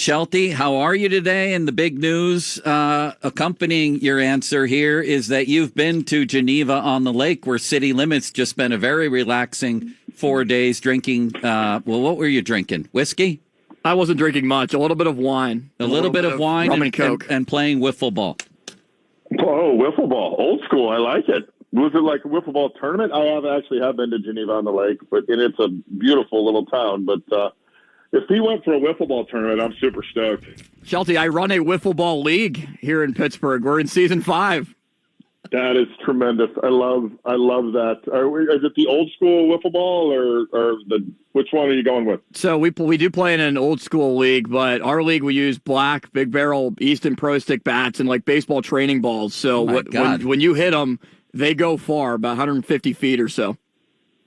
Shelty, how are you today? And the big news accompanying your answer here is that you've been to Geneva on the Lake, where City Limits just spent a very relaxing 4 days drinking. What were you drinking? Whiskey? I wasn't drinking much. A little bit of wine. A little bit of wine rum and Coke. And playing wiffle ball. Oh, wiffle ball. Old school. I like it. Was it like a wiffle ball tournament? I have been to Geneva on the Lake, and it's a beautiful little town. But if he went for a wiffle ball tournament, I'm super stoked. Shelty, I run a wiffle ball league here in Pittsburgh. We're in season 5. That is tremendous. I love that. Is it the old school wiffle ball or which one are you going with? So we do play in an old school league, but our league we use black big barrel Easton Pro Stick bats and like baseball training balls. So when you hit them, they go far, about 150 feet or so.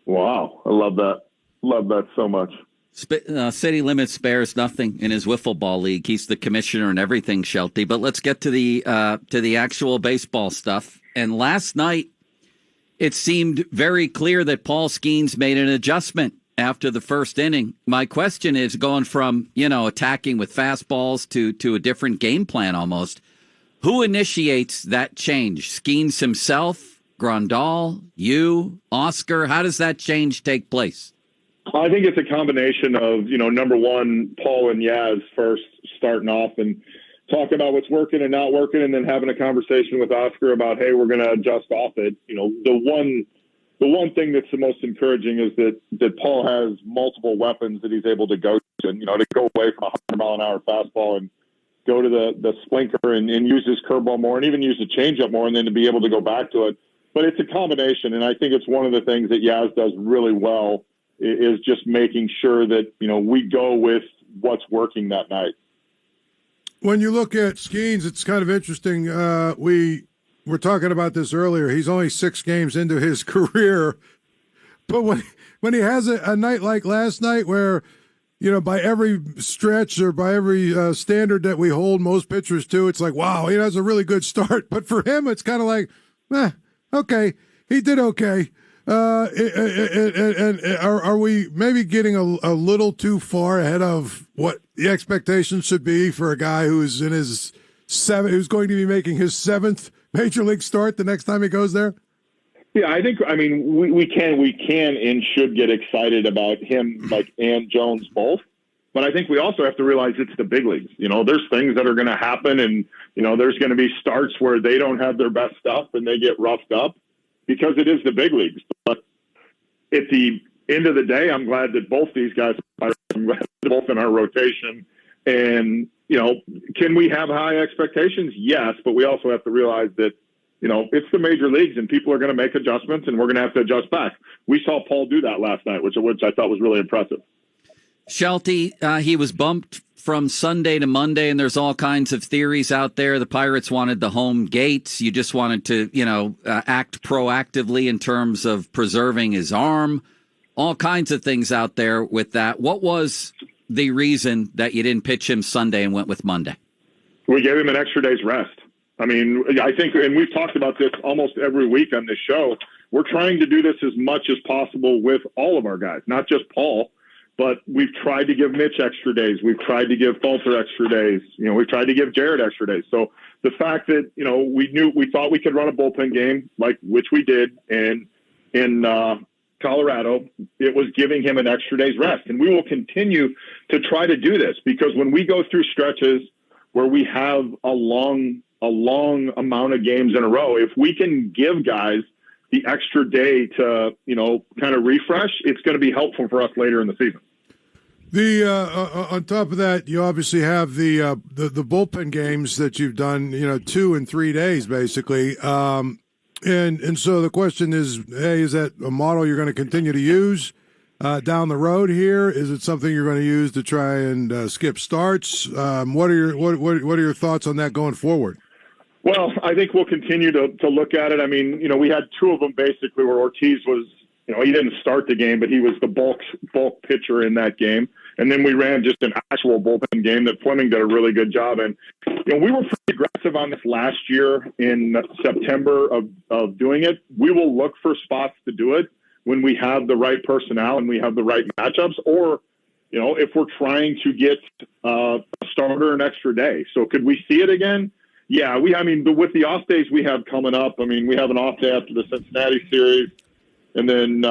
Wow, I love that. Love that so much. City Limits spares nothing in his wiffle ball league. He's the commissioner and everything, Shelty. But let's get to the actual baseball stuff. And last night, it seemed very clear that Paul Skeens made an adjustment after the first inning. My question is, going from attacking with fastballs to a different game plan almost, who initiates that change? Skeens himself, Grandal, you, Oscar? How does that change take place? I think it's a combination of, number one, Paul and Yaz first starting off and talking about what's working and not working, and then having a conversation with Oscar about, hey, we're going to adjust off it. The one thing that's the most encouraging is that Paul has multiple weapons that he's able to go to, and, to go away from a 100-mile-an-hour fastball and go to the splinter and use his curveball more and even use the changeup more, and then to be able to go back to it. But it's a combination, and I think it's one of the things that Yaz does really well is just making sure that, we go with what's working that night. When you look at Skeens, it's kind of interesting. We were talking about this earlier. He's only 6 games into his career. But when he has a night like last night where, by every stretch or by every standard that we hold most pitchers to, it's like, wow, he has a really good start. But for him, it's kind of like, okay, he did okay. And are we maybe getting a little too far ahead of what the expectations should be for a guy who's in his who's going to be making his 7th major league start the next time he goes there? Yeah, we can and should get excited about him, and Jones both. But I think we also have to realize it's the big leagues. There's things that are going to happen, and there's going to be starts where they don't have their best stuff and they get roughed up, because it is the big leagues. But at the end of the day, I'm glad that both these guys are both in our rotation. And, can we have high expectations? Yes, but we also have to realize that, it's the major leagues and people are going to make adjustments and we're going to have to adjust back. We saw Paul do that last night, which I thought was really impressive. Shelty, he was bumped from Sunday to Monday, and there's all kinds of theories out there. The Pirates wanted the home gates. You just wanted to, act proactively in terms of preserving his arm. All kinds of things out there with that. What was the reason that you didn't pitch him Sunday and went with Monday? We gave him an extra day's rest. I think, and we've talked about this almost every week on this show, we're trying to do this as much as possible with all of our guys, not just Paul. But we've tried to give Mitch extra days. We've tried to give Falter extra days. We've tried to give Jared extra days. So the fact that, we thought we could run a bullpen game, which we did, and in Colorado, it was giving him an extra day's rest. And we will continue to try to do this, because when we go through stretches where we have a long amount of games in a row, if we can give guys the extra day to, kind of refresh, it's going to be helpful for us later in the season. On top of that, you obviously have the bullpen games that you've done, 2 and 3 days basically. And so the question is, hey, is that a model you're going to continue to use down the road here? Is it something you're going to use to try and skip starts? What are your thoughts on that going forward? Well, I think we'll continue to look at it. We had 2 of them basically where Ortiz was, he didn't start the game, but he was the bulk pitcher in that game. And then we ran just an actual bullpen game that Fleming did a really good job. And, we were pretty aggressive on this last year in September of doing it. We will look for spots to do it when we have the right personnel and we have the right matchups, or if we're trying to get a starter an extra day. So could we see it again? Yeah, with the off days we have coming up, we have an off day after the Cincinnati series, and then,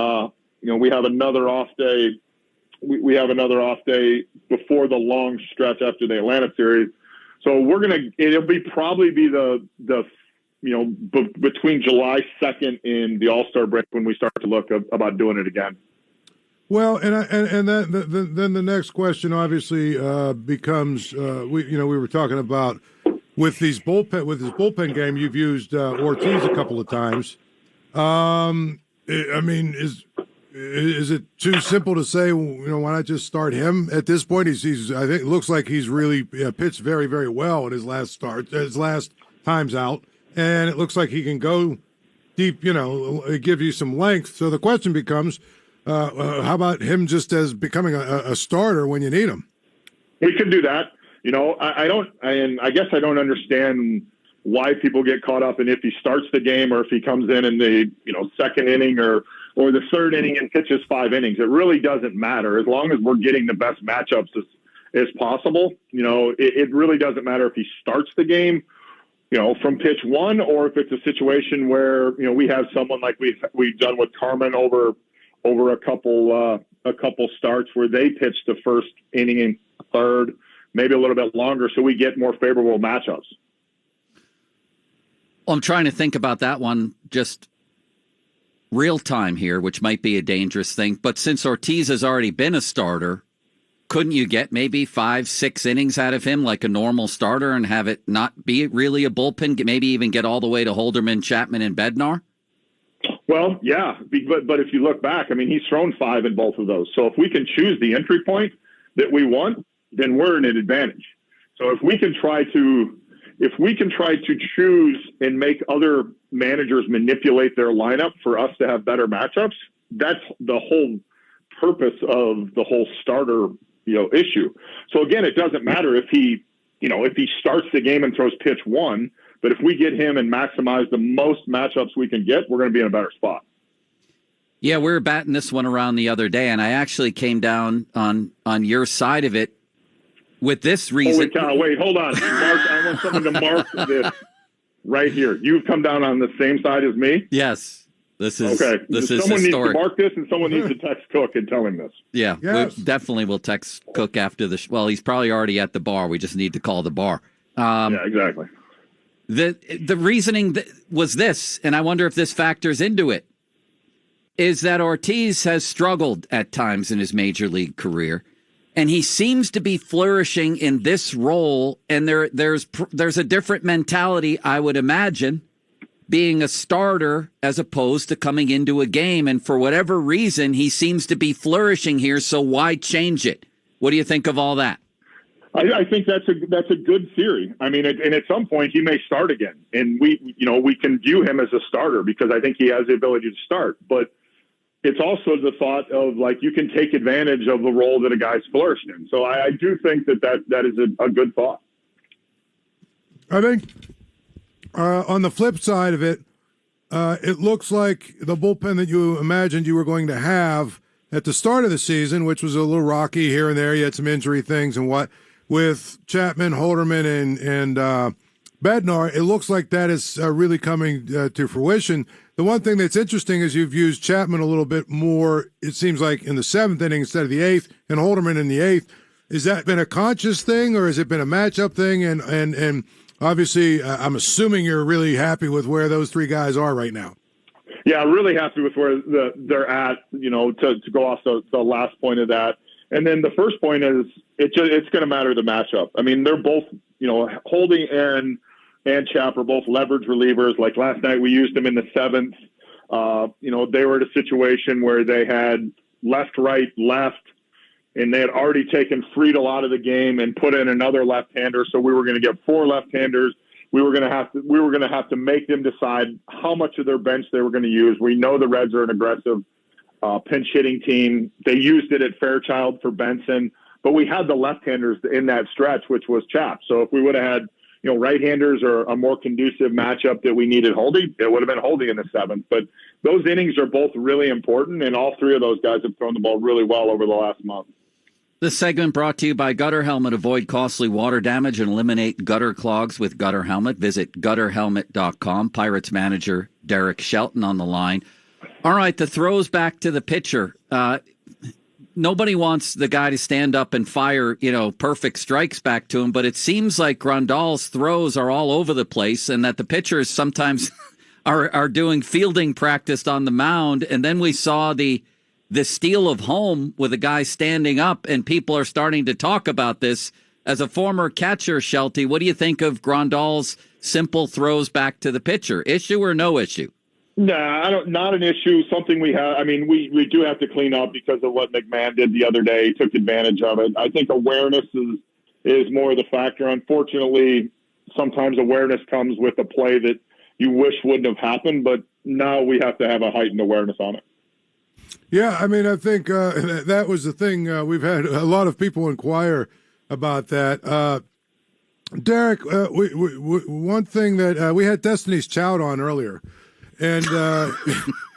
we have another off day. We have another off day before the long stretch after the Atlanta series. So probably be between July 2nd and the All-Star break when we start to look about doing it again. Well, then the next question obviously becomes we were talking about with his bullpen game. You've used Ortiz a couple of times. Is it too simple to say, why not just start him at this point? He's I think it looks like he's really pitched very, very well in his last times out, and it looks like he can go deep, give you some length. So the question becomes, how about him just as becoming a starter when you need him? We could do that. I guess I don't understand why people get caught up in if he starts the game or if he comes in the second inning or the third inning and pitches 5 innings. It really doesn't matter as long as we're getting the best matchups as possible. It really doesn't matter if he starts the game, from pitch one, or if it's a situation where we have someone like we've done with Carmen over a couple starts where they pitch the first inning and third, maybe a little bit longer, so we get more favorable matchups. Well, I'm trying to think about that one just real time here, which might be a dangerous thing. But since Ortiz has already been a starter, couldn't you get maybe 5-6 innings out of him like a normal starter and have it not be really a bullpen, maybe even get all the way to Holderman, Chapman, and Bednar? Well, yeah, but if you look back, he's thrown 5 in both of those. So if we can choose the entry point that we want, then we're in an advantage. So if we can try to choose and make other managers manipulate their lineup for us to have better matchups, that's the whole purpose of the whole starter, issue. So again, it doesn't matter if he starts the game and throws pitch 1, but if we get him and maximize the most matchups we can get, we're going to be in a better spot. Yeah, we were batting this one around the other day, and I actually came down on your side of it with this reason. Holy cow, wait, hold on. Mark, I want someone to mark this right here. You've come down on the same side as me? Yes. This is okay. This is someone historic. Needs to mark this, and someone needs to text Cook and tell him this. Yeah, yes. We definitely will text Cook after the well, he's probably already at the bar. We just need to call the bar. Yeah, exactly. The reasoning was this, and I wonder if this factors into it, is that Ortiz has struggled at times in his major league career, and he seems to be flourishing in this role, and there's a different mentality, I would imagine, being a starter as opposed to coming into a game, and for whatever reason, he seems to be flourishing here, so why change it? What do you think of all that? I think that's a good theory. And at some point he may start again, and we can view him as a starter because I think he has the ability to start. But it's also the thought of you can take advantage of the role that a guy's flourished in. So I do think that is a good thought. I think on the flip side of it, it looks like the bullpen that you imagined you were going to have at the start of the season, which was a little rocky here and there. You had some injury things and with Chapman, Holderman, and Bednar, it looks like that is really coming to fruition. The one thing that's interesting is you've used Chapman a little bit more, it seems like, in the 7th inning instead of the 8th, and Holderman in the 8th. Has that been a conscious thing, or has it been a matchup thing? And obviously, I'm assuming you're really happy with where those 3 guys are right now. Yeah, really happy with where they're at, to go off the last point of that. And then the first point is it's going to matter the matchup. They're both, Holding and Chap are both leverage relievers. Like last night, we used them in the 7th. They were at a situation where they had left, right, left, and they had already taken Friedel out of the game and put in another left-hander. So we were going to get 4 left-handers. We were going to have to make them decide how much of their bench they were going to use. We know the Reds are an aggressive pinch hitting team. They used it at Fairchild for Benson, but we had the left-handers in that stretch, which was Chap. So if we would have had, right-handers or a more conducive matchup that we needed Holding, it would have been Holding in the 7th. But those innings are both really important, and all 3 of those guys have thrown the ball really well over the last month. This segment brought to you by Gutter Helmet. Avoid costly water damage and eliminate gutter clogs with Gutter Helmet. Visit gutterhelmet.com. Pirates manager Derek Shelton on the line. All right, the throws back to the pitcher. Nobody wants the guy to stand up and fire, perfect strikes back to him, but it seems like Grandal's throws are all over the place and that the pitchers sometimes are doing fielding practice on the mound. And then we saw the steal of home with a guy standing up, and people are starting to talk about this. As a former catcher, Shelty, what do you think of Grandal's simple throws back to the pitcher? Issue or no issue? Nah, not an issue. Something we have. I mean, we do have to clean up because of what McMahon did the other day. He took advantage of it. I think awareness is more the factor. Unfortunately, sometimes awareness comes with a play that you wish wouldn't have happened, but now we have to have a heightened awareness on it. Yeah, I mean, I think that was the thing. We've had a lot of people inquire about that. Derek, one thing that we had Destiny's Child on earlier, and I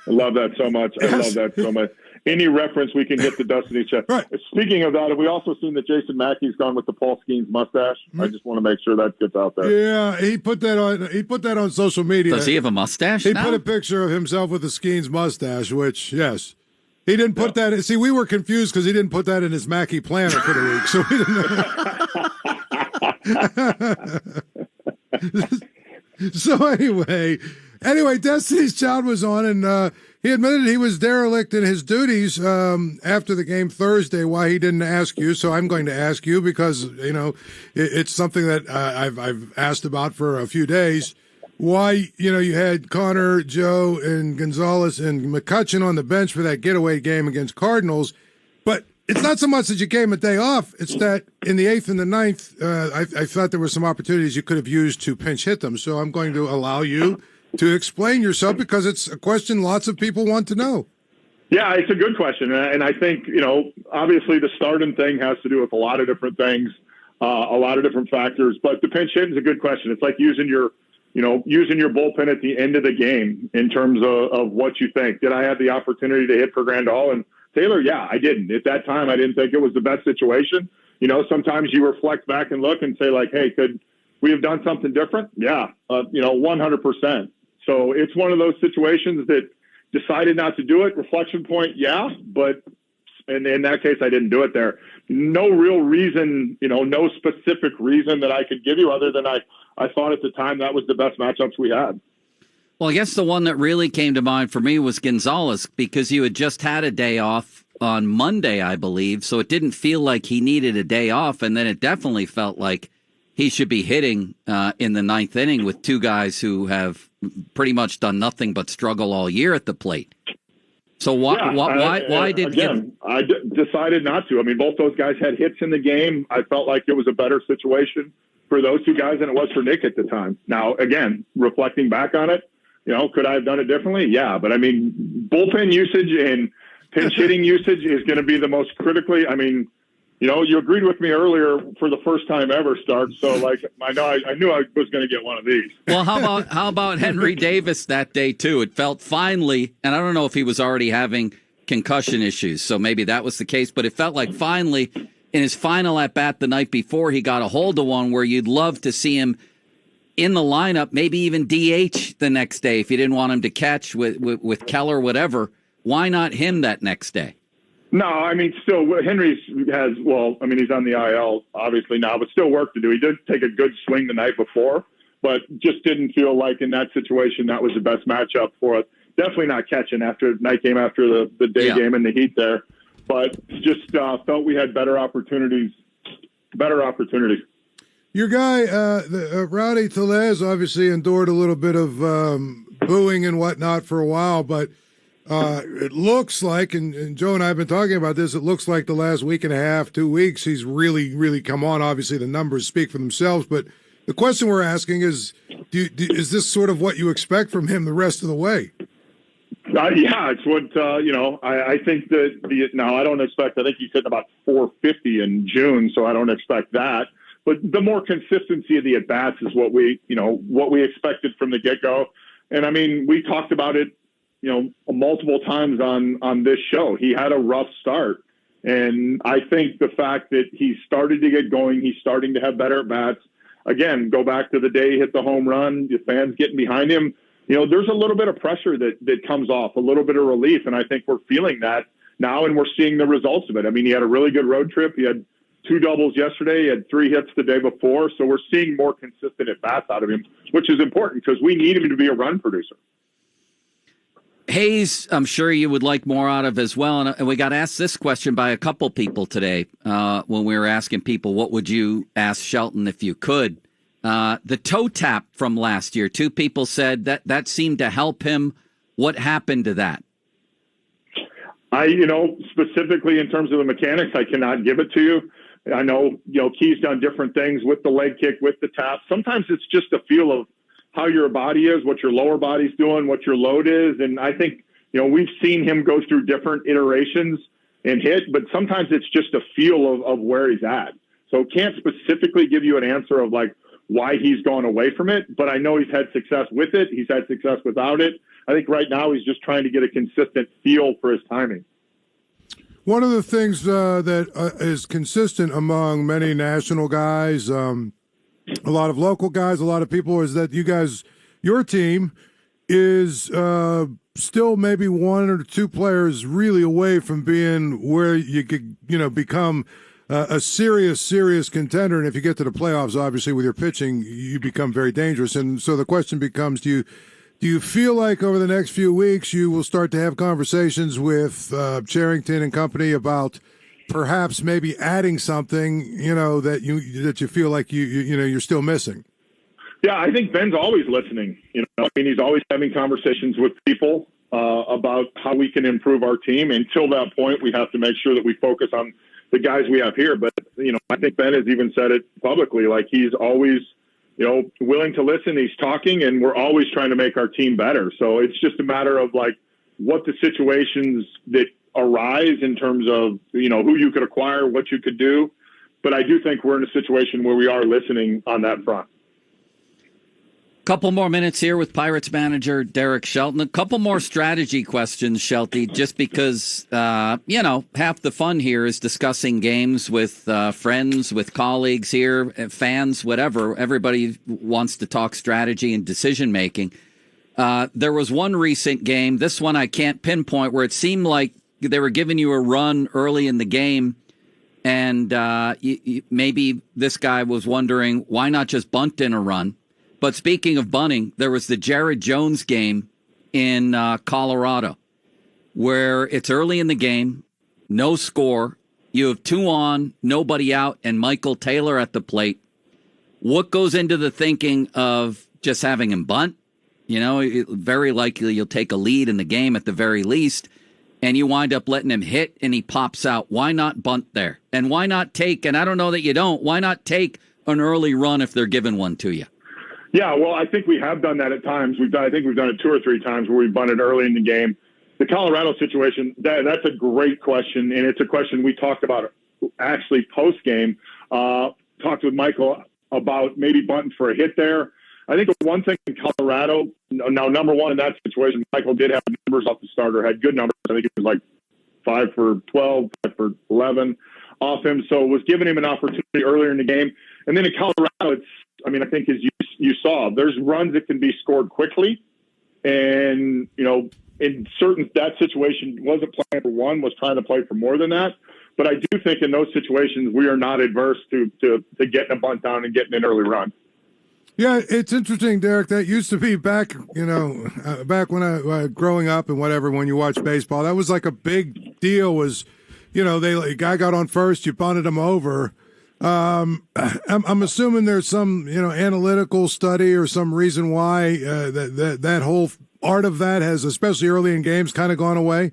love that so much. I love that so much. Any reference we can get to Destiny's Child. Right. Speaking of that, have we also seen that Jason Mackey's gone with the Paul Skeens mustache? Mm-hmm. I just want to make sure that gets out there. Yeah, he put that on social media. Does he have a mustache? He put a picture of himself with the Skeens mustache, which yes. He didn't put that in. See, we were confused because he didn't put that in his Mackey planner for the week. So we didn't. So anyway, Destiny's Child was on, and he admitted he was derelict in his duties after the game Thursday. Why he didn't ask you? So I'm going to ask you because it's something that I've asked about for a few days. Why, you had Connor, Joe, and Gonzalez and McCutchen on the bench for that getaway game against Cardinals. But it's not so much that you gave him a day off. It's that in the 8th and the 9th, I thought there were some opportunities you could have used to pinch hit them. So I'm going to allow you to explain yourself because it's a question lots of people want to know. Yeah, it's a good question. And I think, obviously the starting thing has to do with a lot of different things, a lot of different factors. But the pinch hit is a good question. It's like using your bullpen at the end of the game in terms of what you think. Did I have the opportunity to hit for Grandal and Taylor? Yeah, I didn't. At that time, I didn't think it was the best situation. Sometimes you reflect back and look and say like, hey, could we have done something different? Yeah, 100%. So it's one of those situations that decided not to do it. Reflection point, yeah, but in that case, I didn't do it there. No real reason, no specific reason that I could give you other than I thought at the time that was the best matchups we had. Well, I guess the one that really came to mind for me was Gonzalez because you had just had a day off on Monday, I believe, so it didn't feel like he needed a day off, and then it definitely felt like he should be hitting in the 9th inning with two guys who have pretty much done nothing but struggle all year at the plate. So why did again? I decided not to. I mean, both those guys had hits in the game. I felt like it was a better situation for those two guys than it was for Nick at the time. Now, again, reflecting back on it, could I have done it differently? Yeah, but I mean, bullpen usage and pinch hitting usage is going to be the most critically. I mean, you agreed with me earlier for the first time ever, Stark. So, I knew I was going to get one of these. Well, how about Henry Davis that day too? It felt finally, and I don't know if he was already having concussion issues, so maybe that was the case. But it felt like finally, in his final at bat the night before, he got a hold of one where you'd love to see him in the lineup, maybe even DH the next day if you didn't want him to catch with Keller, whatever. Why not him that next day? No, I mean, still, Henry he's on the IL, obviously now, but still work to do. He did take a good swing the night before, but just didn't feel like in that situation that was the best matchup for it. Definitely not catching after night game, after the day game in the heat there, but just felt we had better opportunities. Your guy, Rowdy Tellez, obviously endured a little bit of booing and whatnot for a while, but it looks like, and Joe and I have been talking about this, it looks like the last week and a half, 2 weeks, he's really, really come on. Obviously, the numbers speak for themselves, but the question we're asking is, is this sort of what you expect from him the rest of the way? Yeah, it's what, I think that I don't expect, I think he's hitting about 450 in June, so I don't expect that. But the more consistency of the at-bats is what we expected from the get-go. And, I mean, we talked about it, multiple times on this show. He had a rough start. And I think the fact that he's started to get going, he's starting to have better at-bats. Again, go back to the day he hit the home run, the fans getting behind him. There's a little bit of pressure that comes off, a little bit of relief, and I think we're feeling that now, and we're seeing the results of it. I mean, he had a really good road trip. He had 2 doubles yesterday. He had 3 hits the day before. So we're seeing more consistent at-bats out of him, which is important because we need him to be a run producer. Hayes, I'm sure you would like more out of as well. And we got asked this question by a couple people today when we were asking people, what would you ask Shelton if you could? The toe tap from last year, 2 people said that seemed to help him. What happened to that? Specifically in terms of the mechanics, I cannot give it to you. I know, Key's done different things with the leg kick, with the tap. Sometimes it's just a feel of how your body is, what your lower body's doing, what your load is. And I think, we've seen him go through different iterations and hit, but sometimes it's just a feel of where he's at. So can't specifically give you an answer of like why he's gone away from it, but I know he's had success with it. He's had success without it. I think right now he's just trying to get a consistent feel for his timing. One of the things that is consistent among many national guys, a lot of local guys, a lot of people, is that you guys, your team is still maybe 1 or 2 players really away from being where you could, become a serious contender. And if you get to the playoffs, obviously with your pitching, you become very dangerous. And so the question becomes, do you feel like over the next few weeks you will start to have conversations with Cherington and company about perhaps maybe adding something, that you feel like you're still missing? Yeah, I think Ben's always listening. He's always having conversations with people about how we can improve our team. Until that point, we have to make sure that we focus on the guys we have here. But I think Ben has even said it publicly, like he's always willing to listen. He's talking, and we're always trying to make our team better. So it's just a matter of like what the situations that arise in terms of, who you could acquire, what you could do. But I do think we're in a situation where we are listening on that front. Couple more minutes here with Pirates manager Derek Shelton. A couple more strategy questions, Shelty, just because, half the fun here is discussing games with friends, with colleagues here, fans, whatever. Everybody wants to talk strategy and decision-making. There was one recent game, this one I can't pinpoint, where it seemed like they were giving you a run early in the game, and maybe this guy was wondering, why not just bunt in a run? But speaking of bunting, there was the Jared Jones game in Colorado where it's early in the game, no score. You have 2 on, nobody out, and Michael Taylor at the plate. What goes into the thinking of just having him bunt? Very likely you'll take a lead in the game at the very least, and you wind up letting him hit, and he pops out. Why not bunt there? And why not take, and I don't know that you don't, why not take an early run if they're giving one to you? Yeah, well, I think we have done that at times. I think we've done it 2 or 3 times where we've bunted early in the game. The Colorado situation, that's a great question, and it's a question we talked about actually post-game. Talked with Michael about maybe bunting for a hit there. I think the one thing in Colorado, now, number one in that situation, Michael did have numbers off the starter, had good numbers. I think it was like 5 for 12, 5 for 11 off him. So it was giving him an opportunity earlier in the game. And then in Colorado, I think as you saw, there's runs that can be scored quickly. And, in that situation, wasn't playing for one, was trying to play for more than that. But I do think in those situations, we are not adverse to getting a bunt down and getting an early run. Yeah, it's interesting, Derek. That used to be back, back when I growing up and whatever, when you watch baseball, that was like a big deal was, a guy got on first, you bunted him over. I'm assuming there's some, analytical study or some reason why that whole art of that has, especially early in games, kind of gone away.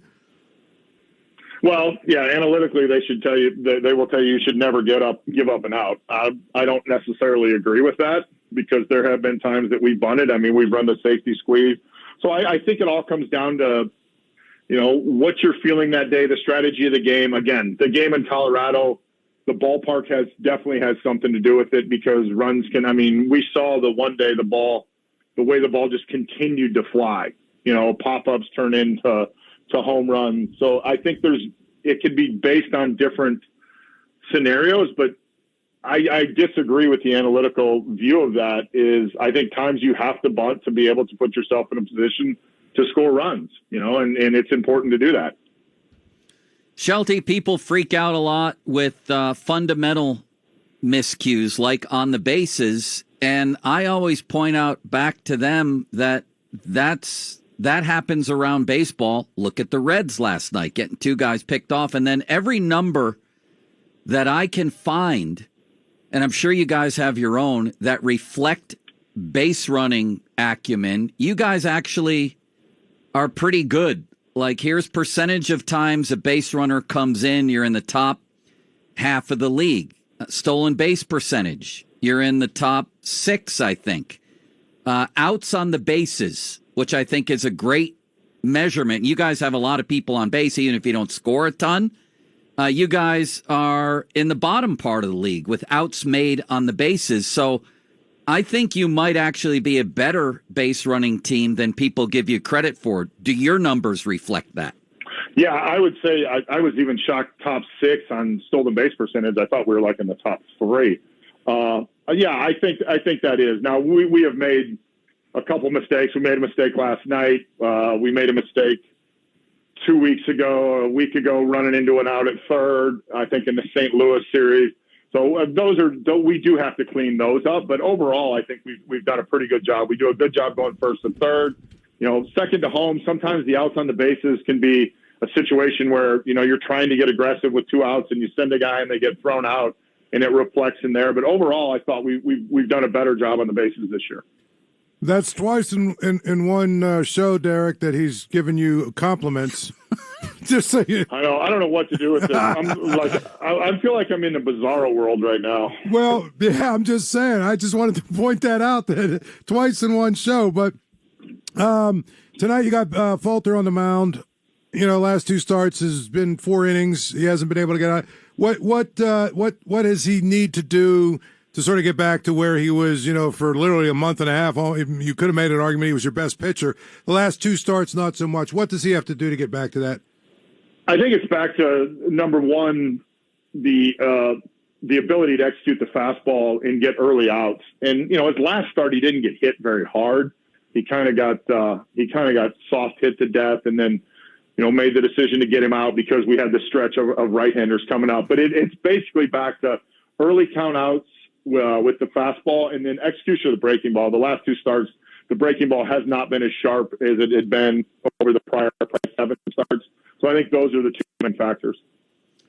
Well, yeah, analytically, they will tell you should never give up and out. I don't necessarily agree with that because there have been times that we've bunted. I mean, we've run the safety squeeze. So I think it all comes down to, what you're feeling that day, the strategy of the game. Again, the game in Colorado, the ballpark definitely has something to do with it because runs we saw the one day the way the ball just continued to fly, pop-ups turn into home runs. So I think there's it could be based on different scenarios, but I disagree with the analytical view of that. Is I think times you have to bunt to be able to put yourself in a position to score runs, and it's important to do that. Shelty, people freak out a lot with fundamental miscues like on the bases, and I always point out back to them that happens around baseball. Look at the Reds last night, getting 2 guys picked off, and then every number that I can find, and I'm sure you guys have your own, that reflect base running acumen, you guys actually are pretty good. Like, here's percentage of times a base runner comes in, you're in the top half of the league. Stolen base percentage, you're in the top 6, I think. Outs on the bases, which I think is a great measurement. You guys have a lot of people on base, even if you don't score a ton. You guys are in the bottom part of the league with outs made on the bases. So I think you might actually be a better base running team than people give you credit for. Do your numbers reflect that? Yeah, I would say I was even shocked top 6 on stolen base percentage. I thought we were like in the top 3. Yeah, I think that is. Now, we have made a couple mistakes. We made a mistake last night. We made a mistake 2 weeks ago, a week ago, running into an out at third, I think in the St. Louis series. So we do have to clean those up. But overall, I think we've done a pretty good job. We do a good job going first and third. Second to home, sometimes the outs on the bases can be a situation where, you're trying to get aggressive with 2 outs and you send a guy and they get thrown out and it reflects in there. But overall, I thought we've done a better job on the bases this year. That's twice in one show, Derek, that he's given you compliments. Just so you... I know. I don't know what to do with this. I feel like I'm in a bizarro world right now. Well, yeah, I'm just saying. I just wanted to point that out, that twice in one show. But tonight you got Falter on the mound. Last 2 starts has been 4 innings. He hasn't been able to get out. What does he need to do to sort of get back to where he was, for literally a month and a half? You could have made an argument he was your best pitcher. The last 2 starts, not so much. What does he have to do to get back to that? I think it's back to, number one, the ability to execute the fastball and get early outs. And, his last start, he didn't get hit very hard. He kind of got soft hit to death, and then, made the decision to get him out because we had the stretch of right-handers coming out. But it's basically back to early count outs with the fastball, and then execution of the breaking ball. The last 2 starts, the breaking ball has not been as sharp as it had been over the prior 7 starts. So I think those are the 2 main factors.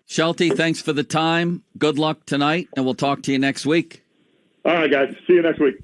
Shelty, thanks for the time. Good luck tonight, and we'll talk to you next week. All right, guys. See you next week.